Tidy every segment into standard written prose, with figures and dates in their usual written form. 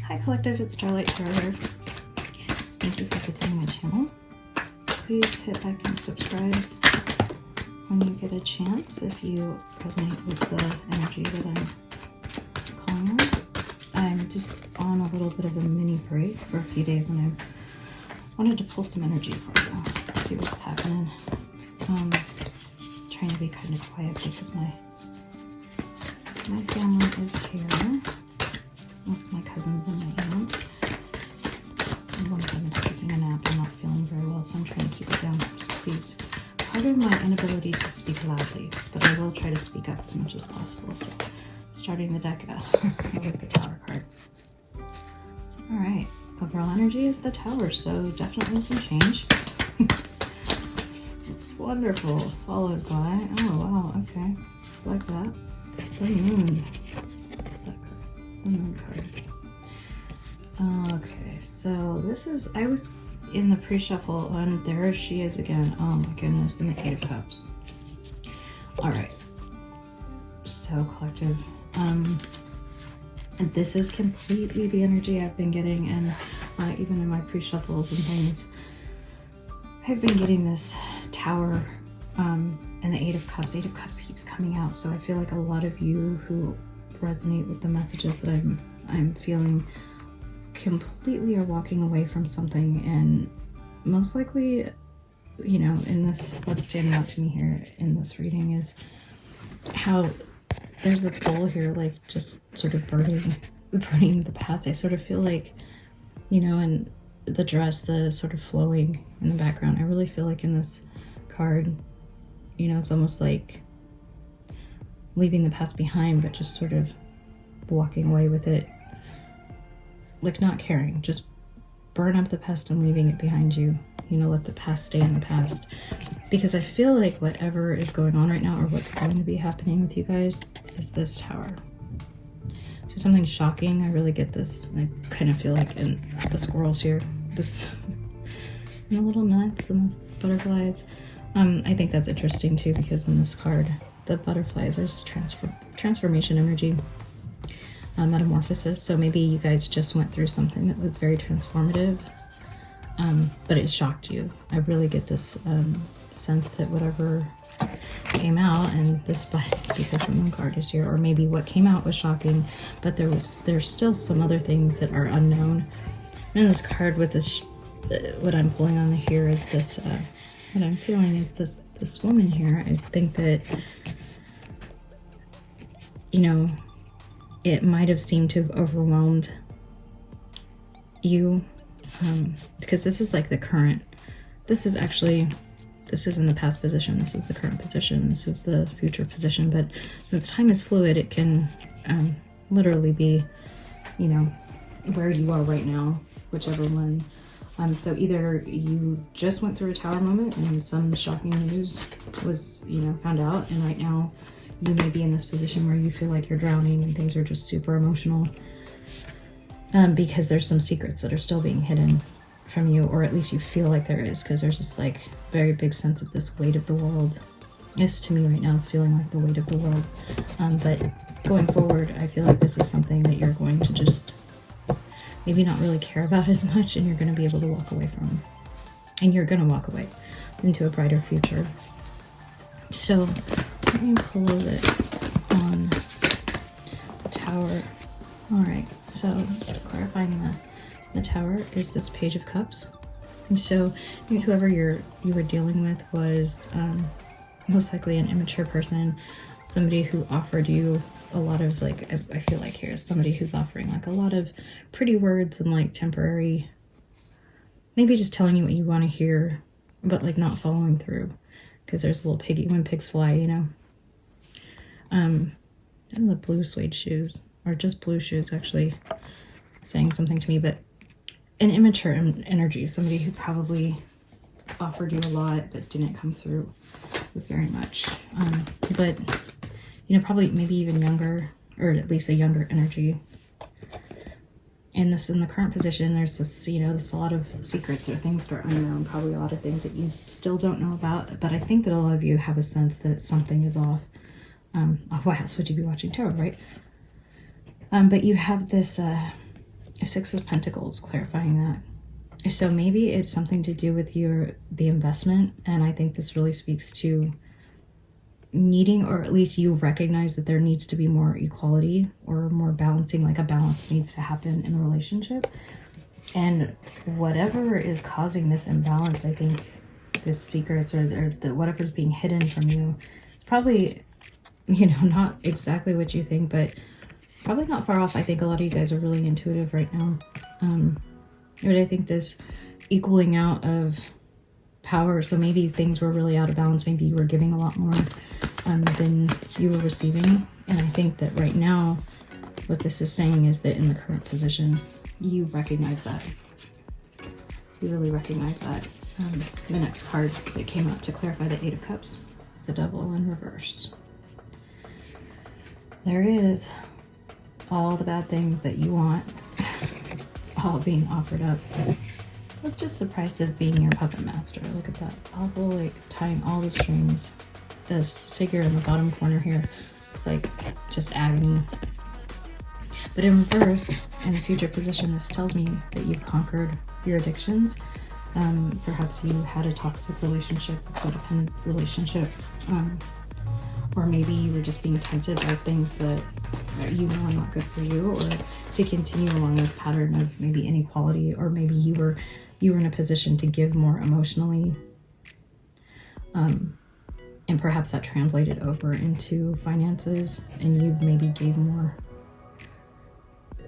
Hi Collective, it's Starlight here. Thank you for visiting my channel. Please hit like and subscribe when you get a chance if you resonate with the energy that I'm calling on. I'm just on a little bit of a mini break for a few days and I wanted to pull some energy for you. See what's happening. Trying to be kind of quiet because my family is here. Most of my cousins and my aunt. And one of them is taking a nap and not feeling very well, so I'm trying to keep it down. So please pardon my inability to speak loudly, but I will try to speak up as much as possible. So starting the deck with the Tower card. Alright, overall energy is the Tower, so definitely some change. Wonderful, followed by, oh wow, okay, just like that. The Moon. The Moon card. Okay, so this is, I was in the pre-shuffle and there she is again. Oh my goodness, in the Eight of Cups. Alright, so Collective, and this is completely the energy I've been getting, and even in my pre-shuffles and things, I've been getting this Tower and the Eight of Cups. Eight of Cups keeps coming out, so I feel like a lot of you who resonate with the messages that I'm feeling completely are walking away from something, and most likely, you know, in this, what's standing out to me here in this reading is how there's this bowl here, like just sort of burning the past. I sort of feel like, you know, and the dress, the sort of flowing in the background, I really feel like in this card, you know, it's almost like leaving the past behind, but just sort of walking away with it, like not caring, just burn up the past and leaving it behind you, you know, let the past stay in the past. Because I feel like whatever is going on right now, or what's going to be happening with you guys, is this Tower. So something shocking, I really get this. I kind of feel like in the squirrels here, this, and the little nuts and the butterflies. I think that's interesting too, because in this card, the butterflies, there's transformation energy, metamorphosis. So maybe you guys just went through something that was very transformative, but it shocked you. I really get this sense that whatever came out, and this, because the Moon card is here, or maybe what came out was shocking, but there's still some other things that are unknown. And this card with this, what I'm pulling on here is this, what I'm feeling is this woman here. I think that, you know, it might have seemed to have overwhelmed you, because this is like the current, this is in the past position, this is the current position, this is the future position, but since time is fluid, it can literally be, you know, where you are right now, whichever one. So either you just went through a Tower moment and some shocking news was, you know, found out, and right now you may be in this position where you feel like you're drowning and things are just super emotional, because there's some secrets that are still being hidden from you, or at least you feel like there is, because there's this like very big sense of this weight of the world. Yes, to me right now it's feeling like the weight of the world, but going forward I feel like this is something that you're going to just maybe not really care about as much, and you're going to be able to walk away from, and you're going to walk away into a brighter future. So let me pull a bit on the Tower. All right, so clarifying the Tower is this Page of Cups, and so whoever you were dealing with was most likely an immature person, somebody who offered you a lot of, like, I feel like here's somebody who's offering like a lot of pretty words and like temporary, maybe just telling you what you want to hear, but like not following through, because there's a little piggy when pigs fly, you know. And the blue suede shoes, or just blue shoes, actually saying something to me, but an immature energy, somebody who probably offered you a lot but didn't come through with very much, but you know, probably maybe even younger, or at least a younger energy. And this, in the current position, there's this, you know, there's a lot of secrets or things that are unknown, probably a lot of things that you still don't know about, but I think that a lot of you have a sense that something is off. Why else would you be watching tarot, right? But you have this Six of Pentacles, clarifying that. So maybe it's something to do with the investment, and I think this really speaks to needing, or at least you recognize that there needs to be more equality or more balancing, like a balance needs to happen in the relationship. And whatever is causing this imbalance, I think this secrets or whatever's being hidden from you, it's probably, not exactly what you think, but probably not far off. I think a lot of you guys are really intuitive right now. But I think this equaling out of power, so maybe things were really out of balance. Maybe you were giving a lot more than you were receiving. And I think that right now, what this is saying is that in the current position, you recognize that. You really recognize that. The next card that came out to clarify the Eight of Cups is the Devil in reverse. There is all the bad things that you want, all being offered up. Let's just surprise of being your puppet master. Look at that. Awful, like tying all the strings. This figure in the bottom corner here, it's like just agony. But in reverse, in the future position, this tells me that you've conquered your addictions. Perhaps you had a toxic relationship, a codependent relationship, or maybe you were just being tempted by things that you know are not good for you, or to continue along this pattern of maybe inequality, or maybe you were in a position to give more emotionally, and perhaps that translated over into finances, and you maybe gave more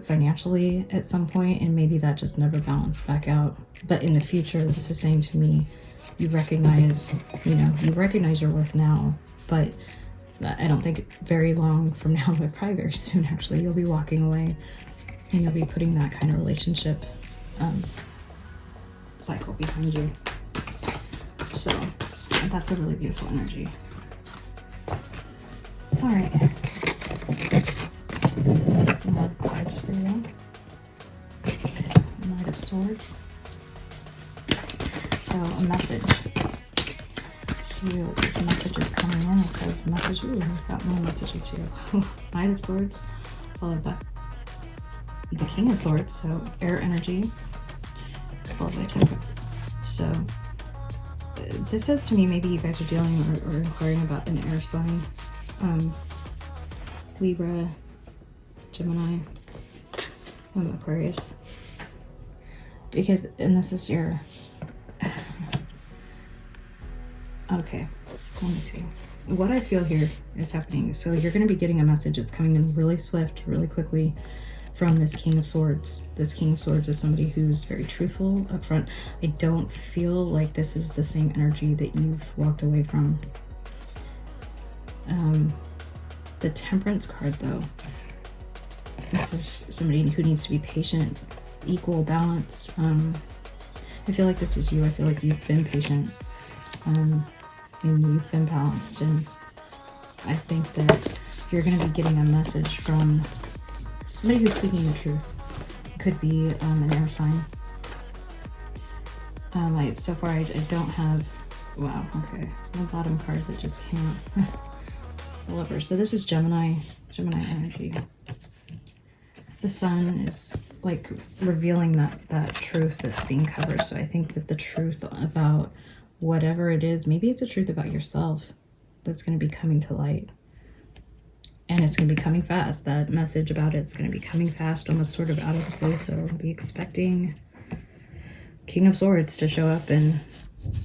financially at some point, and maybe that just never balanced back out. But in the future, this is saying to me, you recognize your worth now, but I don't think very long from now, but probably very soon actually, you'll be walking away and you'll be putting that kind of relationship cycle behind you. So that's a really beautiful energy. All right. Some more cards for you. Knight of Swords. So a message. This message is coming in. It says message. Ooh, we've got more messages here. Knight of Swords, followed by the King of Swords, so air energy, followed by Temperance. So this says to me, maybe you guys are dealing or inquiring about an air sign. Libra, Gemini, Aquarius. Because, and this is your... Okay, let me see. What I feel here is happening. So you're going to be getting a message that's coming in really swift, really quickly from this King of Swords. This King of Swords is somebody who's very truthful up front. I don't feel like this is the same energy that you've walked away from. The Temperance card, though. This is somebody who needs to be patient, equal, balanced. I feel like this is you. I feel like you've been patient. And you've been balanced, and I think that you're going to be getting a message from somebody who's speaking the truth. It could be an air sign. So far I don't have, wow, okay, the bottom card that just came up. The Lovers. So this is Gemini energy. The Sun is like revealing that truth that's being covered. So I think that the truth about whatever it is, maybe it's a truth about yourself that's going to be coming to light, and it's going to be coming fast. That message about it's going to be coming fast, almost sort of out of the blue. So be expecting King of Swords to show up and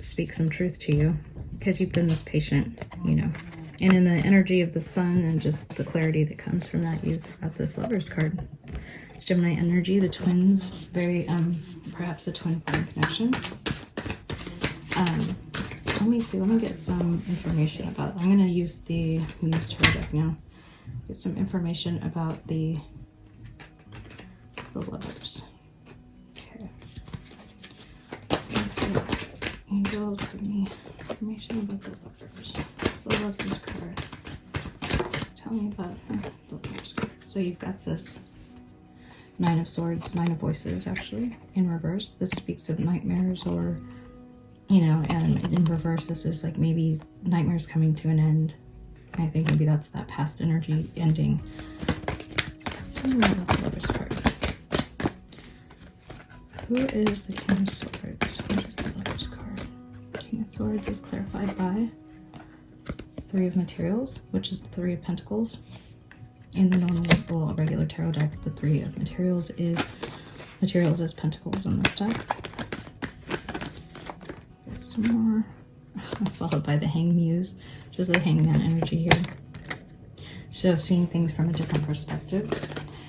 speak some truth to you, because you've been this patient, and in the energy of the Sun and just the clarity that comes from that, you've got this Lovers card. It's Gemini energy, the twins, very perhaps a twin flame connection. Let me see, let me get some information about, I'm going to use the Muse Tarot deck now. Get some information about the Lovers. Okay. Let's see. Angels, give me information about the Lovers. The Lovers card. Tell me about the Lovers card. So you've got this Nine of Swords, Nine of Voices actually, in reverse. This speaks of nightmares, or and in reverse, this is like maybe nightmares coming to an end. I think maybe that's that past energy ending. Tell me about the Lovers card. who is the King of Swords? What is the Lover's card? King of Swords is clarified by Three of Materials, which is the Three of Pentacles. In the normal, well, regular tarot deck, the Three of Materials is Pentacles on this deck. There's some more. Followed by the Hanged Muse, which is the Hangman energy here. So seeing things from a different perspective.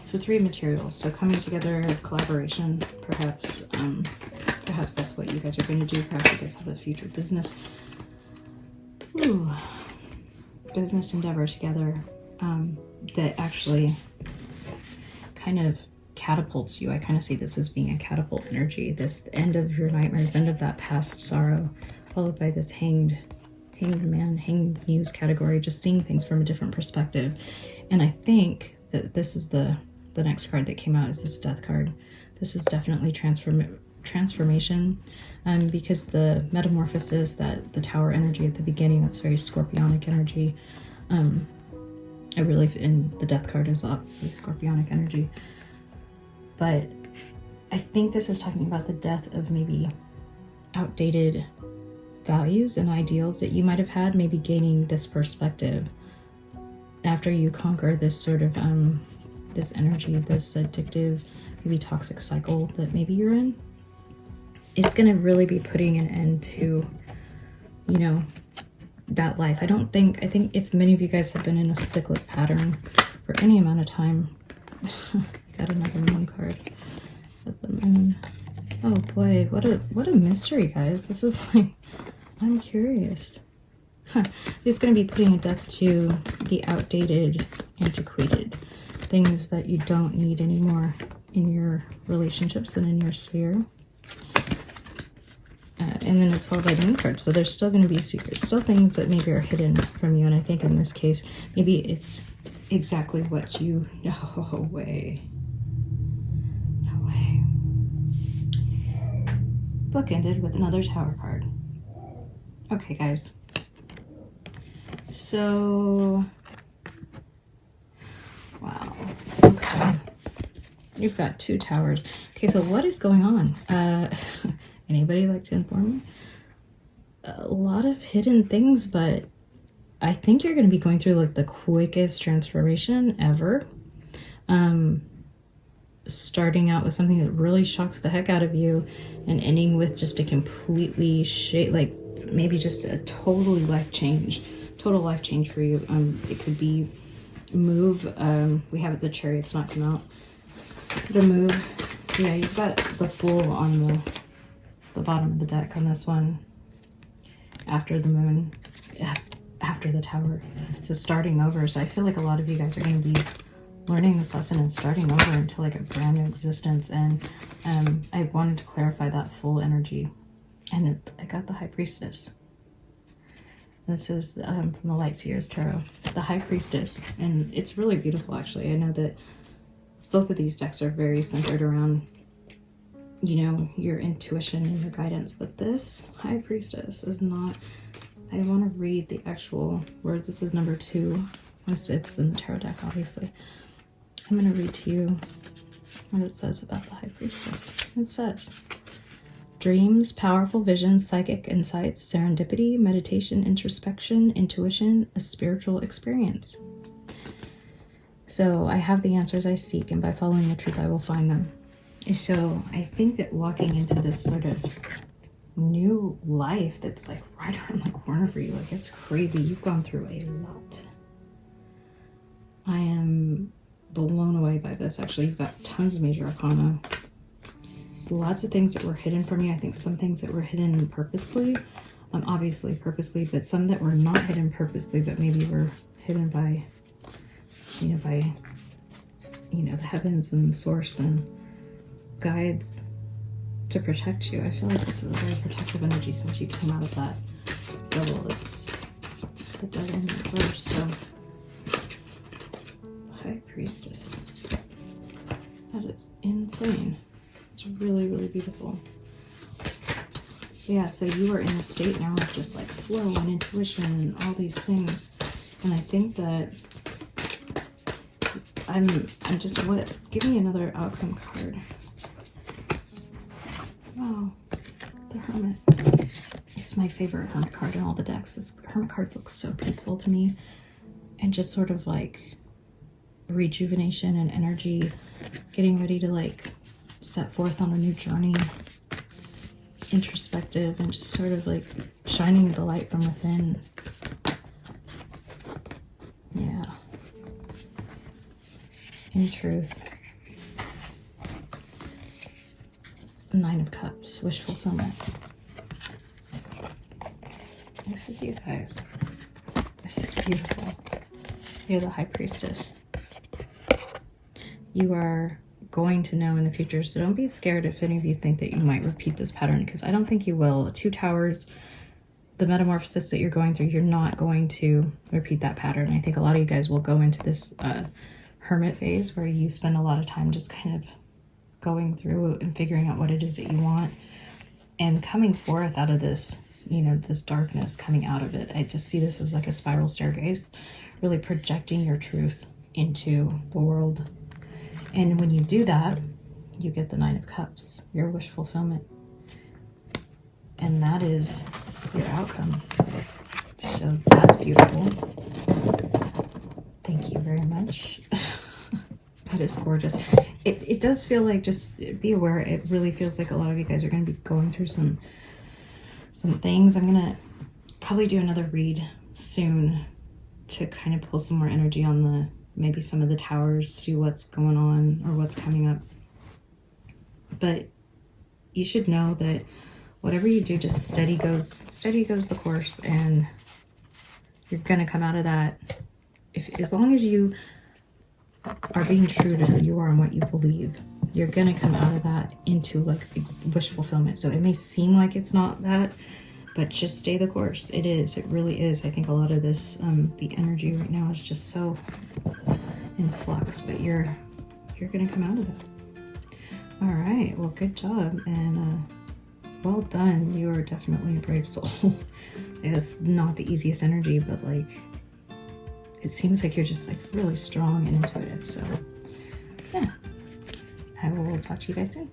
So Three of Materials. So coming together, collaboration, perhaps. Perhaps that's what you guys are going to do. Perhaps you guys have a future business. Ooh. Business endeavor together that actually kind of catapults you. I kind of see this as being a catapult energy. This end of your nightmares, end of that past sorrow, followed by this hanged man, hanged muse category, just seeing things from a different perspective. And I think that this is the next card that came out is this Death card. This is definitely transformation, because the metamorphosis, that the Tower energy at the beginning, that's very Scorpionic energy. I really, in the Death card is obviously Scorpionic energy, but I think this is talking about the death of maybe outdated values and ideals that you might have had, maybe gaining this perspective after you conquer this sort of this energy, this addictive, maybe toxic cycle that maybe you're in. It's going to really be putting an end to, you know, that life. I think if many of you guys have been in a cyclic pattern for any amount of time, got another moon card with the moon. Oh boy, what a mystery, guys. This is like, I'm curious. It's going to be putting a death to the outdated, antiquated things that you don't need anymore in your relationships and in your sphere. And then it's followed by the moon card. So there's still going to be secrets, still things that maybe are hidden from you. And I think in this case, maybe it's exactly what you... No way. No way. Book ended with another Tower card. Okay, guys. So... Wow. Okay. You've got two towers. Okay, so what is going on? Anybody like to inform me? A lot of hidden things, but I think you're going to be going through like the quickest transformation ever. Starting out with something that really shocks the heck out of you and ending with just a completely like maybe just a total life change for you. It could be move. We have the Chariot's not come out. The move. Yeah, you've got the Fool on the bottom of the deck on this one. After the moon, after the Tower. So starting over. So I feel like a lot of you guys are going to be learning this lesson and starting over into like a brand new existence. And I wanted to clarify that full energy. And I got the High Priestess. This is from the Light Seers Tarot, the High Priestess. And it's really beautiful, actually. I know that both of these decks are very centered around, you know, your intuition and your guidance. But this High Priestess is not... I want to read the actual words. This is number 2. It's in the tarot deck, obviously. I'm going to read to you what it says about the High Priestess. It says, dreams, powerful visions, psychic insights, serendipity, meditation, introspection, intuition, a spiritual experience. So I have the answers I seek, and by following the truth, I will find them. So I think that walking into this sort of new life that's like right around the corner for you, like it's crazy. You've gone through a lot. I am blown away by this. Actually, you've got tons of major arcana. Lots of things that were hidden from you. I think some things that were hidden purposely, obviously purposely, but some that were not hidden purposely, but maybe were hidden by, the heavens and the source and guides to protect you. I feel like this is a very protective energy since you came out of that double. It's the devil in reverse. So High Priestess. That is insane. It's really, really beautiful. Yeah, so you are in a state now of just like flow and intuition and all these things. And I think that I'm just, give me another outcome card. Oh, the Hermit. It's my favorite Hermit card in all the decks. This Hermit card looks so peaceful to me, and just sort of like rejuvenation and energy, getting ready to like set forth on a new journey, introspective, and just sort of like shining the light from within. Yeah. In truth. Nine of Cups, wish fulfillment. This is you guys. This is beautiful. You're the High Priestess. You are going to know in the future, so don't be scared if any of you think that you might repeat this pattern, because I don't think you will. Two Towers, the metamorphosis that you're going through, you're not going to repeat that pattern. I think a lot of you guys will go into this hermit phase where you spend a lot of time just kind of going through and figuring out what it is that you want and coming forth out of this, you know, this darkness, coming out of it. I just see this as like a spiral staircase, really projecting your truth into the world. And when you do that, you get the Nine of Cups, your wish fulfillment. And that is your outcome. So that's beautiful. Thank you very much. That is gorgeous. It does feel like, just be aware, it really feels like a lot of you guys are going to be going through some things. I'm going to probably do another read soon to kind of pull some more energy on the, maybe some of the towers, see what's going on or what's coming up. But you should know that whatever you do, just steady goes the course, and you're going to come out of that. As long as you are being true to who you are and what you believe, you're gonna come out of that into like wish fulfillment. So it may seem like it's not that, but just stay the course. It is. It really is. I think a lot of this, the energy right now is just so in flux, but you're gonna come out of that. All right. Well, good job, and well done. You are definitely a brave soul. It's not the easiest energy, but like, it seems like you're just like really strong and intuitive. So yeah, I will talk to you guys soon.